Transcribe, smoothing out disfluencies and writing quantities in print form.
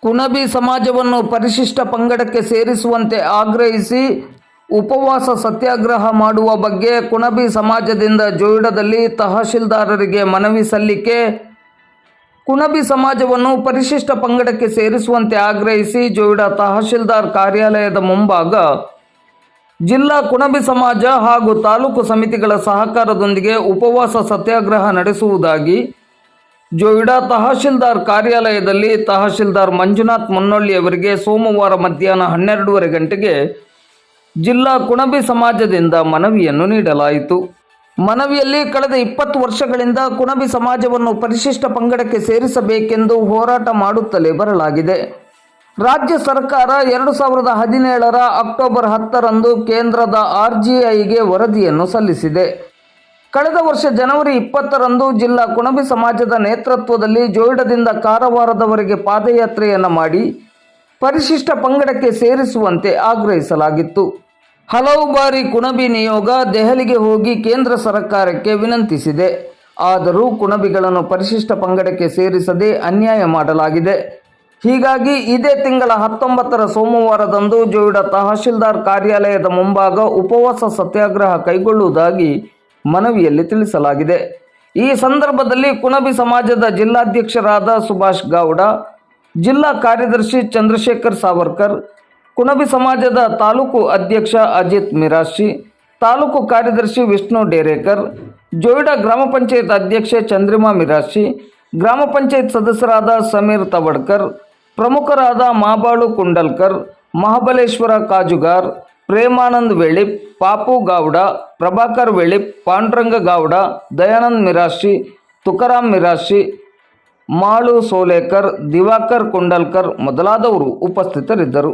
ಕುಣಬಿ ಸಮಾಜವನ್ನು ಪರಿಶಿಷ್ಟ ಪಂಗಡಕ್ಕೆ ಸೇರಿಸುವಂತೆ ಆಗ್ರಹಿಸಿ ಉಪವಾಸ ಸತ್ಯಾಗ್ರಹ ಮಾಡುವ ಬಗ್ಗೆ ಕುಣಬಿ ಸಮಾಜದಿಂದ ಜೋಯಿಡಾದಲ್ಲಿ ತಹಶೀಲ್ದಾರರಿಗೆ ಮನವಿ ಸಲ್ಲಿಕೆ. ಕುಣಬಿ ಸಮಾಜವನ್ನು ಪರಿಶಿಷ್ಟ ಪಂಗಡಕ್ಕೆ ಸೇರಿಸುವಂತೆ ಆಗ್ರಹಿಸಿ ಜೋಯಿಡಾ ತಹಶೀಲ್ದಾರ್ ಕಾರ್ಯಾಲಯದ ಮುಂಭಾಗ ಜಿಲ್ಲಾ ಕುಣಬಿ ಸಮಾಜ ಹಾಗೂ ತಾಲೂಕು ಸಮಿತಿಗಳ ಸಹಕಾರದೊಂದಿಗೆ ಉಪವಾಸ ಸತ್ಯಾಗ್ರಹ ನಡೆಸುವುದಾಗಿ ಜೋಯಿಡಾ ತಹಶೀಲ್ದಾರ್ ಕಾರ್ಯಾಲಯದಲ್ಲಿ ತಹಶೀಲ್ದಾರ್ ಮಂಜುನಾಥ್ ಮುನ್ನೊಳ್ಳಿ ಅವರಿಗೆ ಸೋಮವಾರ ಮಧ್ಯಾಹ್ನ 12:30 ಗಂಟೆಗೆ ಜಿಲ್ಲಾ ಕುಣಬಿ ಸಮಾಜದಿಂದ ಮನವಿಯನ್ನು ನೀಡಲಾಯಿತು. ಮನವಿಯಲ್ಲಿ ಕಳೆದ 20 ವರ್ಷಗಳಿಂದ ಕುಣಬಿ ಸಮಾಜವನ್ನು ಪರಿಶಿಷ್ಟ ಪಂಗಡಕ್ಕೆ ಸೇರಿಸಬೇಕೆಂದು ಹೋರಾಟ ಮಾಡುತ್ತಲೇ ಬರಲಾಗಿದೆ. ರಾಜ್ಯ ಸರ್ಕಾರ 2017ರ ಅಕ್ಟೋಬರ್ 10ರಂದು ಕೇಂದ್ರದ RGIಗೆ ವರದಿಯನ್ನು ಸಲ್ಲಿಸಿದೆ. ಕಳೆದ ವರ್ಷ ಜನವರಿ 20ರಂದು ಜಿಲ್ಲಾ ಕುಣಬಿ ಸಮಾಜದ ನೇತೃತ್ವದಲ್ಲಿ ಜೋಯಿಡಾದಿಂದ ಕಾರವಾರದವರೆಗೆ ಪಾದಯಾತ್ರೆಯನ್ನು ಮಾಡಿ ಪರಿಶಿಷ್ಟ ಪಂಗಡಕ್ಕೆ ಸೇರಿಸುವಂತೆ ಆಗ್ರಹಿಸಲಾಗಿತ್ತು. ಹಲವು ಬಾರಿ ಕುಣಬಿ ನಿಯೋಗ ದೆಹಲಿಗೆ ಹೋಗಿ ಕೇಂದ್ರ ಸರ್ಕಾರಕ್ಕೆ ವಿನಂತಿಸಿದೆ. ಆದರೂ ಕುಣಬಿಗಳನ್ನು ಪರಿಶಿಷ್ಟ ಪಂಗಡಕ್ಕೆ ಸೇರಿಸದೆ ಅನ್ಯಾಯ ಮಾಡಲಾಗಿದೆ. ಹೀಗಾಗಿ ಇದೇ ತಿಂಗಳ 19ರ ಸೋಮವಾರದಂದು ಜೋಯಿಡಾ ತಹಶೀಲ್ದಾರ್ ಕಾರ್ಯಾಲಯದ ಮುಂಭಾಗ ಉಪವಾಸ ಸತ್ಯಾಗ್ರಹ ಕೈಗೊಳ್ಳುವುದಾಗಿ ಮನವಿಯಲ್ಲಿ ತಿಳಿಸಲಾಗಿದೆ. ಈ ಸಂದರ್ಭದಲ್ಲಿ ಕುಣಬಿ ಸಮಾಜದ ಜಿಲ್ಲಾಧ್ಯಕ್ಷರಾದ ಸುಭಾಷ್ ಗೌಡ, ಜಿಲ್ಲಾ ಕಾರ್ಯದರ್ಶಿ ಚಂದ್ರಶೇಖರ್ ಸಾವರ್ಕರ್, ಕುಣಬಿ ಸಮಾಜದ ತಾಲೂಕು ಅಧ್ಯಕ್ಷ ಅಜಿತ್ ಮಿರಾಶಿ, ತಾಲೂಕು ಕಾರ್ಯದರ್ಶಿ ವಿಷ್ಣು ಡೇರೇಕರ್, ಜೋಯಿಡಾ ಗ್ರಾಮ ಪಂಚಾಯತ್ ಅಧ್ಯಕ್ಷೆ ಚಂದ್ರಿಮಾ ಮಿರಾಶಿ, ಗ್ರಾಮ ಪಂಚಾಯತ್ ಸದಸ್ಯರಾದ ಸಮೀರ್ ತವಡ್ಕರ್, ಪ್ರಮುಖರಾದ ಮಾಬಾಳು ಕುಂಡಲ್ಕರ್, ಮಹಾಬಲೇಶ್ವರ ಕಾಜುಗಾರ್, ಪ್ರೇಮಾನಂದ್ ವೆಳಿಪ್, ಪಾಪು ಗೌಡ, ಪ್ರಭಾಕರ್ ವೆಳಿಪ್, ಪಾಂಡುರಂಗ ಗೌಡ, ದಯಾನಂದ್ ಮಿರಾಶಿ, ತುಕಾರಾಮ್ ಮಿರಾಶಿ, ಮಾಳು ಸೋಲೇಕರ್, ದಿವಾಕರ್ ಕುಂಡಲ್ಕರ್ ಮೊದಲಾದವರು ಉಪಸ್ಥಿತರಿದ್ದರು.